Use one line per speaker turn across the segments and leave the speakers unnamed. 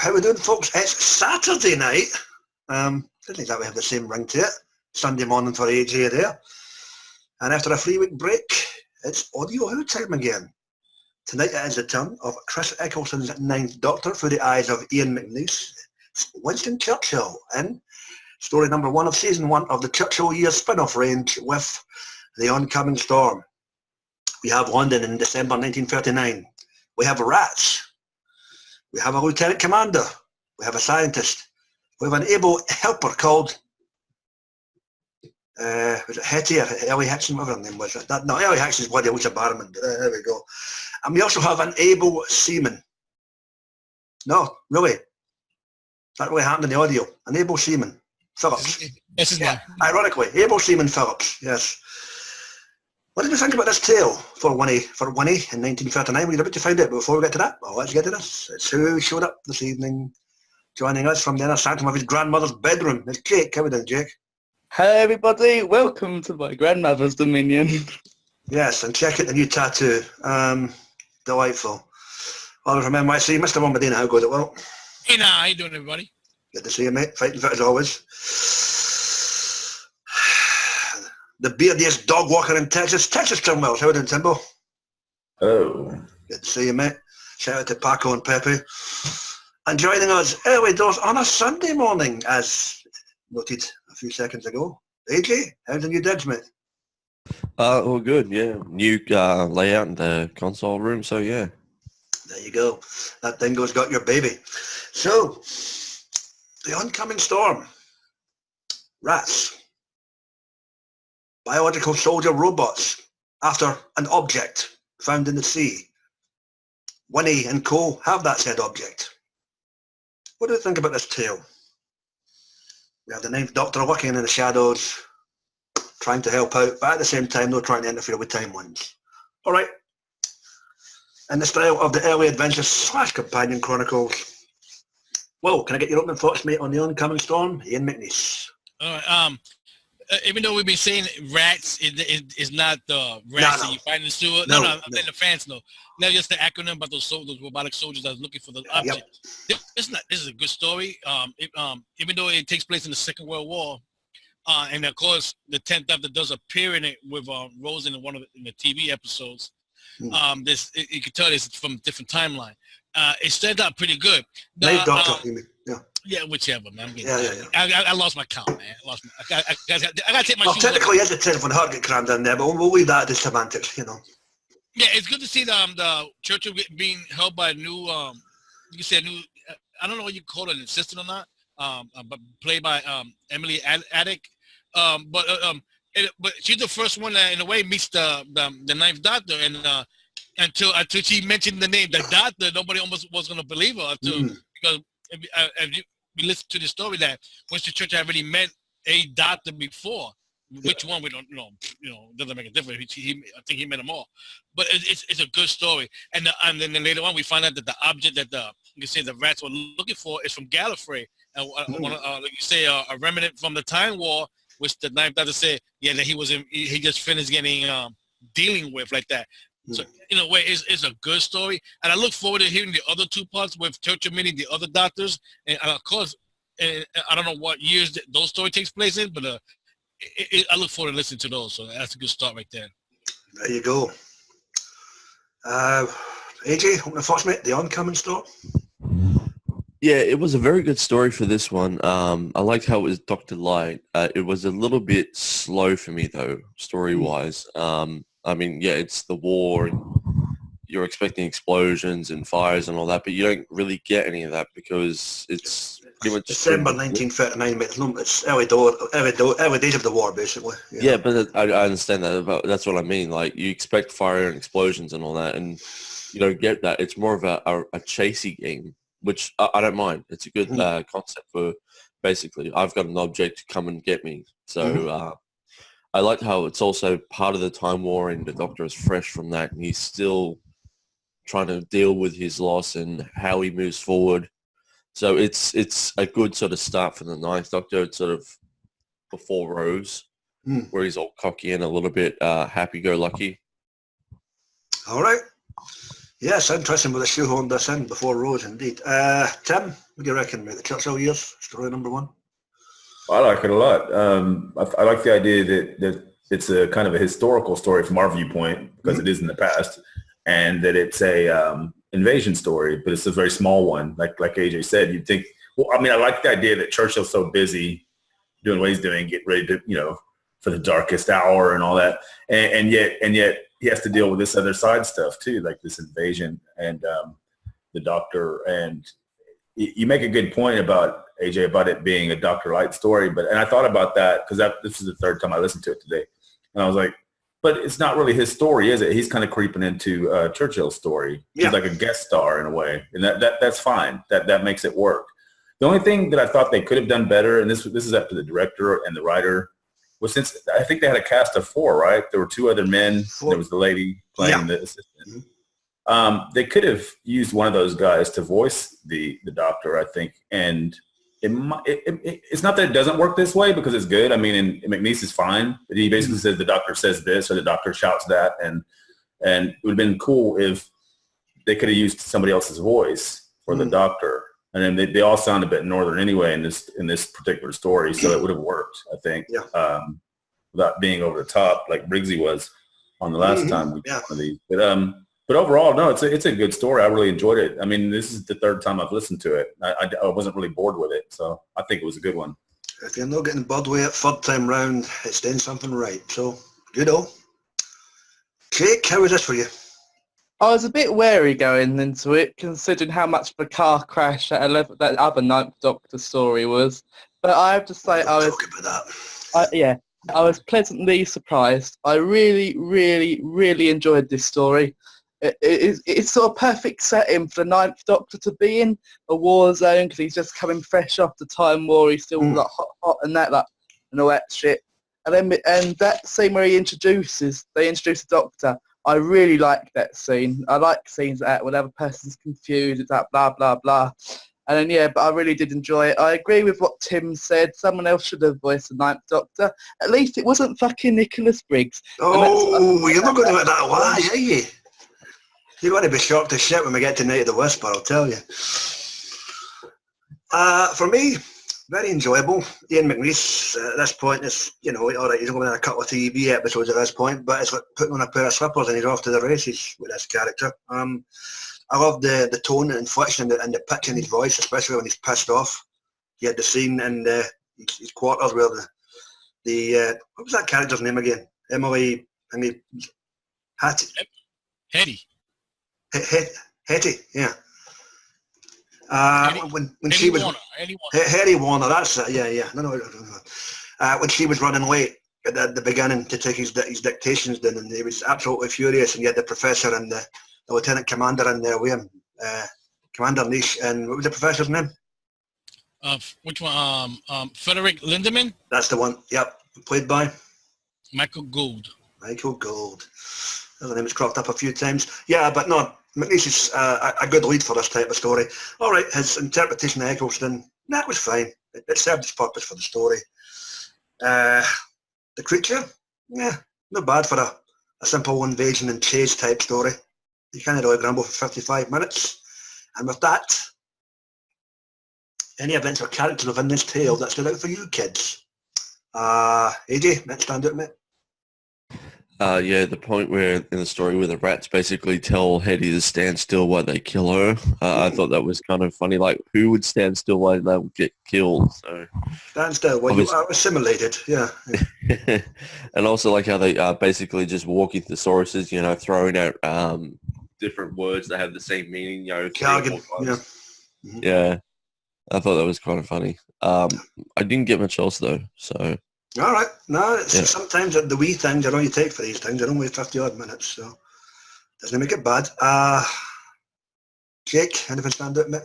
how we doing, folks? It's Saturday night. Didn't exactly have the same ring to it. Sunday morning for AJ there. And after a 3-week break, it's audio who time again. Tonight it is the turn of Chris Eccleston's Ninth Doctor through the eyes of Ian McNeice, Winston Churchill, in story number 1 of season 1 of the Churchill Years spin-off range with the Oncoming Storm. We have London in December 1939. We have rats. We have a lieutenant commander. We have a scientist. We have an able helper called, was it Hetty or Ellie Hickson, whatever her name was. No, Ellie Hickson's bloody Alicia Barman. There we go. And we also have an able seaman. No, really. That really happened in the audio. An able seaman. Phillips.
Yes,
yeah, ironically, able seaman Phillips, yes. What did we think about this tale for Winnie in 1939? We're about to find out, but before we get to that, well, let's get to this. It's who showed up this evening. Joining us from the inner sanctum of his grandmother's bedroom. It's Jake. How are we doing, Jake?
Hey everybody, welcome to my grandmother's dominion.
Yes, and check out the new tattoo. Delightful. Well, remember, I see Mr. Bombadina, how goes it? Well,
hey, how you doing, everybody?
Good to see you, mate. Fighting fit as always. The beardiest dog walker in Texas, Trimwells. How are you doing, Timbo?
Oh.
Good to see you, mate. Shout out to Paco and Pepe. And joining us early doors on a Sunday morning, as noted a few seconds ago. AJ, how's the new digs, mate?
All good, yeah. New layout in the console room, so yeah.
There you go. That dingo's got your baby. So, the Oncoming Storm. Rats. Biological soldier robots after an object found in the sea. Winnie and co have that said object. What do you think about this tale? We have the Ninth Doctor working in the shadows, trying to help out, but at the same time not trying to interfere with timelines. All right. In the style of the early adventures / companion chronicles. Well, can I get your opening thoughts, mate, on the Oncoming Storm? Ian McNeice.
All right. Even though we've been saying rats, it's not the rats that you find in the sewer. No, I'm letting the fans know. Not just the acronym, but those robotic soldiers that are looking for the object. Yep. This is a good story. Even though it takes place in the Second World War, and of course the 10th Doctor does appear in it with Rose in the TV episodes. You can tell this from a different timeline. It started out pretty good.
Ninth Doctor, you mean? Yeah.
Yeah, whichever, man.
Yeah.
I lost my count, man. I gotta take my shoes
technically, it's a 10 when Hart get crammed in there, but we'll leave that to semantics, you know.
Yeah, it's good to see the Churchill being held by a new, you can say a new, I don't know what you call it, an assistant or not, but played by Emily Attic. But she's the first one that, in a way, meets the Ninth Doctor, and until she mentioned the name, the Doctor, nobody almost was going to believe her because we listen to the story that Winston Churchill had already met a doctor before. Which one we don't know. Doesn't make a difference. I think he met them all. But it's a good story. And then later on we find out that the object that the rats were looking for is from Gallifrey. And like you say, a remnant from the Time War, which the Ninth Doctor said, that he just finished dealing with like that. So in a way, it's a good story, and I look forward to hearing the other two parts with Churchill meeting the other doctors, and of course, I don't know what years those story takes place in, but I look forward to listening to those. So that's a good start right there.
There you go. AJ, opening thoughts, mate. The Oncoming Storm.
Yeah, it was a very good story for this one. I liked how it was Dr. Light. It was a little bit slow for me though, story-wise. I mean, yeah, it's the war, and you're expecting explosions and fires and all that, but you don't really get any of that because it's pretty much
December 1939, mate. It's early days of the war, basically.
Yeah, but I understand that. But that's what I mean. Like, you expect fire and explosions and all that, and you don't get that. It's more of a chasey game, which I don't mind. It's a good concept for basically, I've got an object, come and get me. So I like how it's also part of the Time War, and the Doctor is fresh from that, and he's still trying to deal with his loss and how he moves forward. So it's a good sort of start for the Ninth Doctor. It's sort of before Rose, where he's all cocky and a little bit happy-go-lucky.
All right. Yeah, it's interesting with the shoehorned this in before Rose, indeed. Tim, what do you reckon about the Churchill Years, story number 1?
I like it a lot. I like the idea that it's a kind of a historical story from our viewpoint, because it is in the past, and that it's a invasion story, but it's a very small one. Like AJ said, you'd think, well, I mean, I like the idea that Churchill's so busy doing what he's doing, getting ready to, for the darkest hour and all that. And yet he has to deal with this other side stuff too, like this invasion and the Doctor. And you make a good point about, AJ, about it being a Dr. Light story. And I thought about that because this is the third time I listened to it today. And I was like, but it's not really his story, is it? He's kind of creeping into Churchill's story.
Yeah.
He's like a guest star in a way. And that's fine. That makes it work. The only thing that I thought they could have done better, and this is up to the director and the writer, was since I think they had a cast of 4, right? There were 2 other men. There was the lady playing the assistant. They could have used one of those guys to voice the Doctor, I think. And it's not that it doesn't work this way, because it's good. I mean, and McNeice is fine. He basically says the Doctor says this, or the Doctor shouts that. And it would have been cool if they could have used somebody else's voice for the Doctor. And then they all sound a bit northern anyway in this particular story, so it would have worked, I think, without being over the top like Briggsy was on the last time we did one of these. But overall, no, it's a good story. I really enjoyed it. I mean, this is the 3rd time I've listened to it. I wasn't really bored with it, so I think it was a good one.
If you're not getting bored with it 3rd time round, it's doing something right. So, Jake, how was this for you?
I was a bit wary going into it, considering how much of a car crash that other Ninth Doctor story was. But I have to say, I was pleasantly surprised. I really, really, really enjoyed this story. It's sort of perfect setting for the Ninth Doctor to be in, a war zone, because he's just coming fresh off the Time War. He's still like hot and and all that shit. And that scene where they introduce the Doctor. I really like that scene. I like scenes like that when the other person's confused. It's like blah, blah, blah. And then, but I really did enjoy it. I agree with what Tim said. Someone else should have voiced the Ninth Doctor. At least it wasn't fucking Nicholas Briggs.
Oh, you're not going to let that away, are you? You're going to be shocked as shit when we get to Night of the Whisper, I'll tell you. For me, very enjoyable. Ian McNeice at this point is, all right, he's only in a couple of TV episodes at this point, but it's like putting on a pair of slippers and he's off to the races with this character. I love the tone and inflection and the pitch in his voice, especially when he's pissed off. He had the scene in his quarters where the what was that character's name again? Emily,
Hetty.
Hetty, yeah. When
Hetty
she was
Warner,
Hetty Warner, that's it. Yeah. No. When she was running late at the beginning to take his dictations down, and he was absolutely furious, and you had the professor and the lieutenant commander in there with him, Commander Niche, and what was the professor's name?
Which one? Frederick Lindemann.
That's the one. Yep, played by
Michael Gould.
The name has cropped up a few times. Yeah, but no, McNeice is a good lead for this type of story. All right, his interpretation of Eccleston, that was fine. It served its purpose for the story. The creature, yeah, not bad for a simple invasion and chase type story. You can't really grumble for 55 minutes. And with that, any events or characters within this tale that stood out for you kids? AJ, let's stand out, mate.
The point where in the story where the rats basically tell Hetty to stand still while they kill her, I thought that was kind of funny. Like, who would stand still while they would get killed? So
stand still while you are assimilated, yeah.
And also like how they basically just walking thesauruses, throwing out different words that have the same meaning,
Jargon, yeah.
Yeah, I thought that was kind of funny. I didn't get much else though, so.
All right. No, sometimes the wee things you take for these things are only 50 odd minutes, so doesn't make it bad. Jake, anything stand out, mate?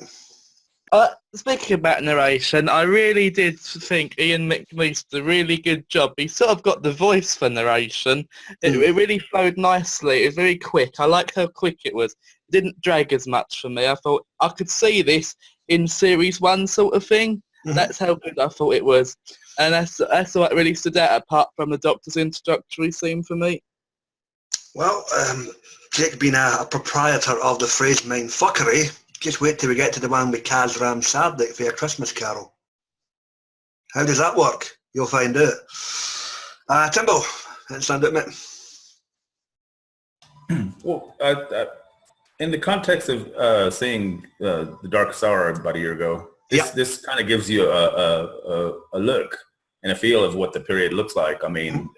Speaking about narration, I really did think Ian McNeice did a really good job. He sort of got the voice for narration. It really flowed nicely. It was very quick. I liked how quick it was. It didn't drag as much for me. I thought I could see this in series 1 sort of thing. That's how good I thought it was. And that's what really stood out apart from the Doctor's introductory scene for me.
Well, Jake being a proprietor of the phrase mind fuckery, just wait till we get to the one with Kaz Ram Sardik for your Christmas Carol. How does that work? You'll find out. Timbo, stand up, mate.
Well, in the context of seeing The Darkest Hour about a year ago, this kind of gives you a look and a feel of what the period looks like. I mean,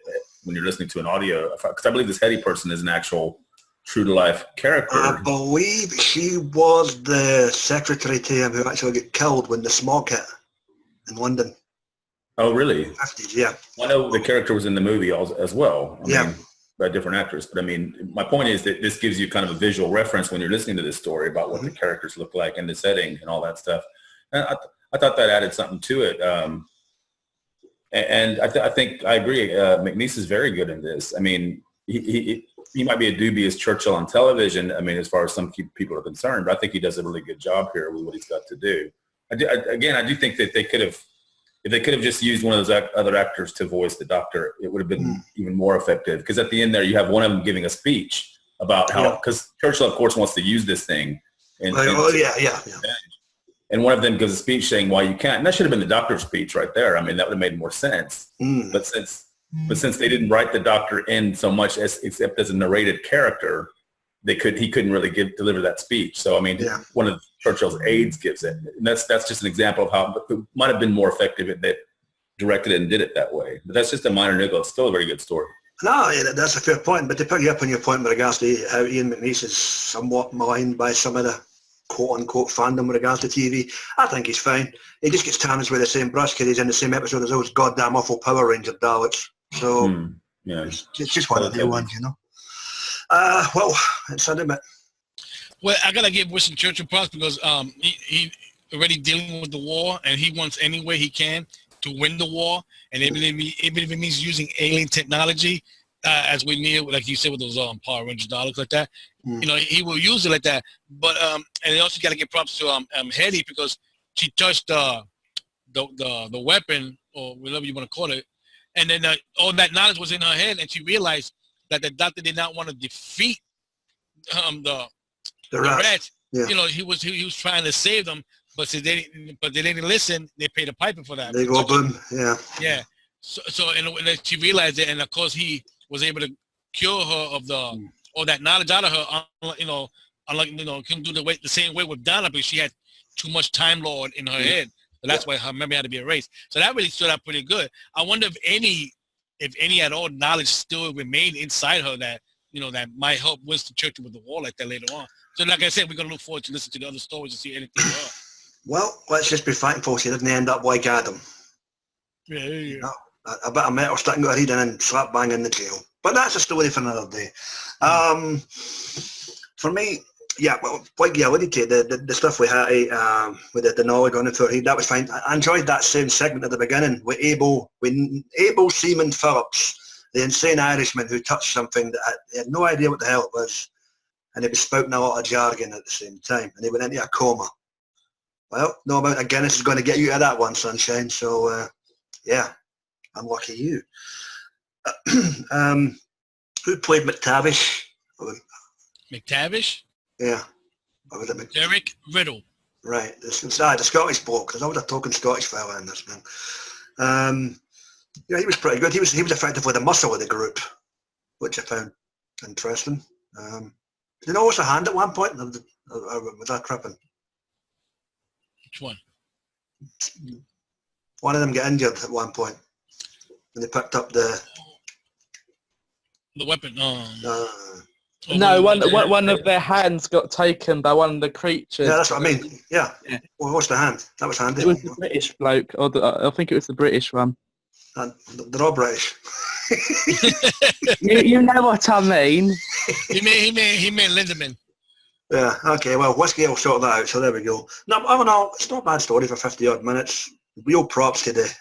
when you're listening to an audio, because I believe this Hetty person is an actual true-to-life character.
I believe she was the secretary to him who actually got killed when the smog hit in London.
Oh, really?
50s, yeah.
I know the character was in the movie as well. I
Yeah.
mean, by different actors. But I mean, my point is that this gives you kind of a visual reference when you're listening to this story about what the characters look like and the setting and all that stuff. And I thought that added something to it. And I think I agree. McNeice is very good in this. I mean, he might be a dubious Churchill on television. I mean, as far as some people are concerned, but I think he does a really good job here with what he's got to do. I do think that if they could have just used one of those other actors to voice the Doctor, it would have been even more effective. Because at the end there, you have one of them giving a speech about how, because Churchill, of course, wants to use this thing. And one of them gives a speech saying why you can't. And that should have been the Doctor's speech right there. I mean, that would have made more sense. But since they didn't write the Doctor in so much except as a narrated character, he couldn't really deliver that speech. So I mean, one of Churchill's aides gives it, and that's just an example of how it might have been more effective if they directed it and did it that way. But that's just a minor niggle. It's still a very good story.
No, that's a fair point. But to pick you up on your point with regards to how Ian McNeice is somewhat maligned by some of the quote-unquote fandom with regards to TV, I think he's fine. He just gets tarnished with the same brush because he's in the same episode as those goddamn awful Power Ranger Daleks. So it's just one of the ones, you know. Well, it's a bit.
Well, I gotta give Winston Churchill props because he already dealing with the war, and he wants any way he can to win the war, and even if it means using alien technology, as we need, like you said, with those Power Ranger Daleks like that, you know, he will use it like that. But and they also gotta give props to Hetty because she touched the weapon or whatever you want to call it, and then all that knowledge was in her head, and she realized that the Doctor did not want to defeat the rats. Yeah. You know, he was trying to save them, but they didn't listen. They paid a piper for that.
They go boom. Yeah.
Yeah. So and she realized it, and of course he was able to cure her of all that knowledge out of her. Unlike couldn't do the same way with Donna because she had too much Time Lord in her head. So that's why her memory had to be erased. So that really stood out pretty good. I wonder if any at all knowledge still remained inside her that that might help Winston Churchill with the war like that later on. So like I said, we're gonna look forward to listen to the other stories and see anything else.
Well, let's just be thankful she didn't end up like Adam.
Yeah.
No, a bit of metal sticking out her head and then slap bang in the jail. But that's a story for another day. For me, like I alluded to, the stuff we had with the knowledge on it for her, that was fine. I enjoyed that same segment at the beginning with Abel Seaman Phillips, the insane Irishman who touched something that he had no idea what the hell it was, and he was spouting a lot of jargon at the same time, and he went into a coma. Well, no amount of Guinness is going to get you out of that one, sunshine. So, unlucky you. Who played McTavish?
McTavish?
Yeah. Or was it
Derek Riddle.
Right. The Scottish bloke. There's always a token Scottish fella in this man. He was pretty good. He was effectively the muscle of the group, which I found interesting. Did he always a hand at one point? Or was that tripping?
Which one?
One of them got injured at one point when they picked up the
weapon.
No, one of their hands got taken by one of the creatures.
Yeah, that's what I mean. Yeah. Well, what's the hand? That was handy.
It was the British bloke, or I think it was the British one.
And they're all British.
you know what I mean.
He meant Lindemann.
Yeah, okay, well, Whiskey will sort that out, so there we go. No, I don't know, it's not a bad story for 50-odd minutes. Real props to the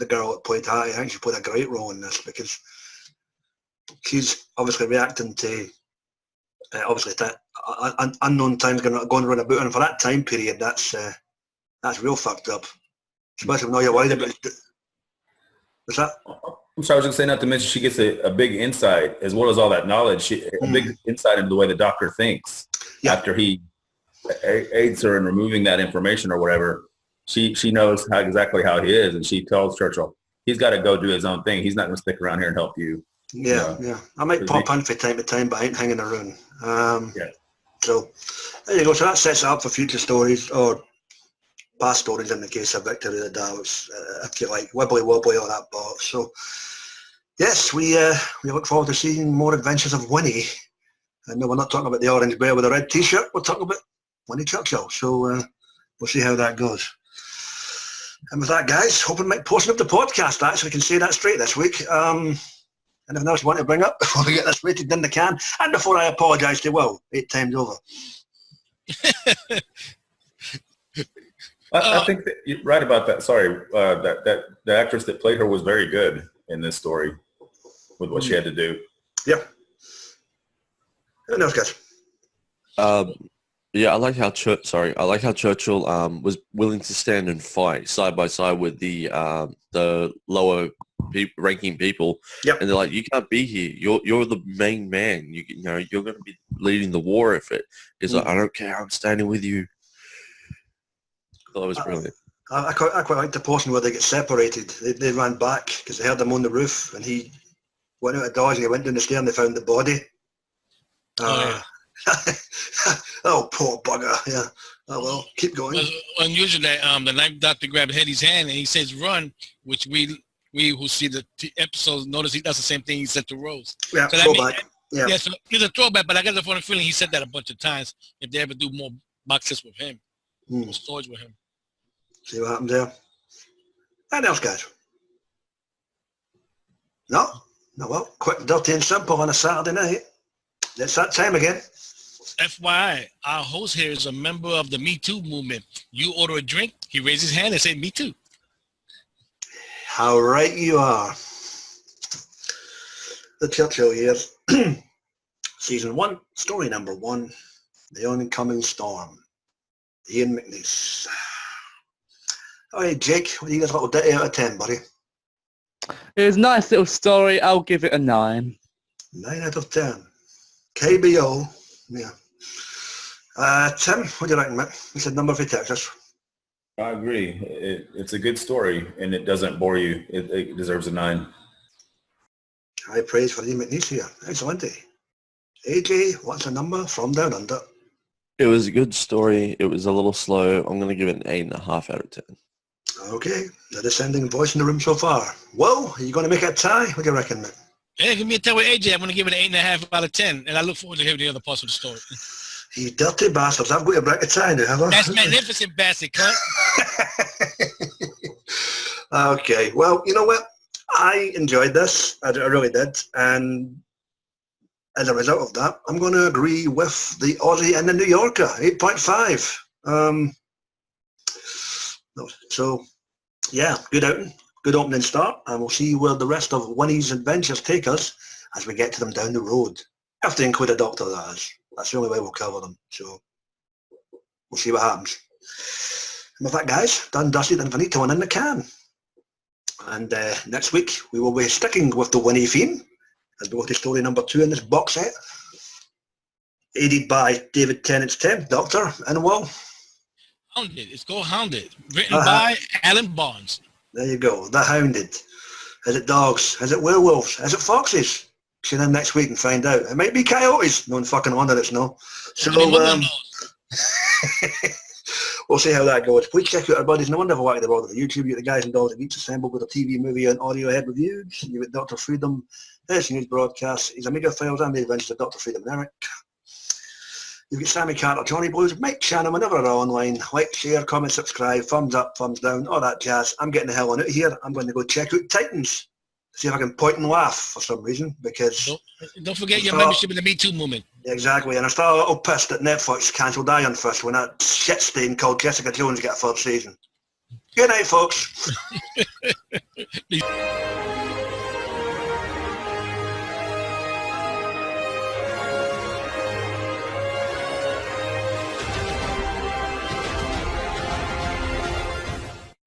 girl that played Hattie. I think she played a great role in this because she's obviously reacting to, unknown times going around about, and for that time period, that's real fucked up. Especially when all you're worried about. What's that?
I'm sorry, I was going to say, not to mention she gets a big insight, as well as all that knowledge, a big insight into the way the doctor thinks after he aids her in removing that information or whatever. She knows exactly how he is, and she tells Churchill, he's got to go do his own thing. He's not going to stick around here and help you.
Yeah. I might pop in from time to time, but I ain't hanging around. So there you go. So that sets it up for future stories, or past stories in the case of Victory of the Daleks, if you like, wibbly wobbly or that box. So yes, we look forward to seeing more adventures of Winnie. And no, we're not talking about the orange bear with a red t-shirt, we're talking about Winnie Churchill. So we'll see how that goes. And with that, guys, hoping Mike posting up the podcast, actually can say that straight this week. Anything else you want to bring up before we get this rated in the can? And before I apologise to Will 8 times over.
I think that you're right about that. Sorry, that the actress that played her was very good in this story with what she had to do.
Yep. Who knows, guys?
Yeah, I like how Churchill was willing to stand and fight side by side with the lower ranking people.
Yep.
And they're like, you can't be here. You're the main man. You know you're going to be leading the war effort. He's like, I don't care. I'm standing with you. I thought it was brilliant.
I quite like the portion where they get separated. They ran back because they heard him on the roof, and he went out of doors and he went down the stair and they found the body. Oh, poor bugger. Yeah. Oh, well, keep going.
It was unusual that the ninth doctor grabbed Hetty's hand and he says run, which we who see the episodes notice he does the same thing he said to Rose.
Yeah,
so
throwback.
Yeah, so it's a throwback, but I get a funny feeling he said that a bunch of times if they ever do more boxes with him, more stories with him.
See what happens there. Anything else, guys? No, well, quick, dirty and simple on a Saturday night. It's that time again.
FYI, our host here is a member of the Me Too movement. You order a drink, he raises his hand and says, Me Too.
How right you are. The Churchill Years. Season 1, story number 1, The Oncoming Storm. Ian McNeice. All right, Jake, what do you give a little ditty out of 10, buddy?
It was a nice little story. I'll give it a 9.
9 out of 10. KBO. Yeah. Tim, what do you reckon, mate? What's the number for Texas?
I agree. It's a good story, and it doesn't bore you. It deserves a 9.
High praise for Ian McNeice here. Excellent. AJ, what's the number from down under?
It was a good story. It was a little slow. I'm going to give it an 8.5 out of 10.
Okay, the descending voice in the room so far. Whoa, are you going to make it a tie? What do you reckon, mate?
Yeah, give me a tie with AJ. I'm going to give it an 8.5 out of 10, and I look forward to hearing the other parts of the story.
You dirty bastards, I've got to break a tie now, have I?
That's magnificent, bastard, cunt.
Okay, well, you know what? I enjoyed this. I really did. And as a result of that, I'm going to agree with the Aussie and the New Yorker, 8.5. So, yeah, good outing, good opening start, and we'll see where the rest of Winnie's adventures take us as we get to them down the road. Have to include a doctor, that is. That's the only way we'll cover them, so we'll see what happens. And with that, guys, done, dusted, and finito, and in the can. And next week, we will be sticking with the Winnie theme as we go to story number 2 in this box set, aided by David Tennant's 10th Doctor, and well,
Hounded. It's called Hounded. Written by Alan Barnes.
There you go. The Hounded. Is it dogs? Is it werewolves? Is it foxes? Tune in next week and find out. It might be coyotes. No fucking wonder it's no. So we'll see how that goes. Please check out our buddies in the wonderful way of the world of the YouTube. You the guys and dolls that each assembled with a TV, movie and audio head reviews. You got Dr. Freedom, his news broadcasts, his Amiga files and the adventures of Dr. Freedom and Eric. You've got Sammy Carter, Johnny Blues, Mike Shannon, whenever they're online. Like, share, comment, subscribe, thumbs up, thumbs down, all that jazz. I'm getting the hell on out here. I'm going to go check out Titans. See if I can point and laugh for some reason, because...
Don't forget your membership in the Me Too movement.
Exactly, and I'm still a little pissed that Netflix cancelled Iron Fist when that shit stain called Jessica Jones got a 3rd season. Good night, folks.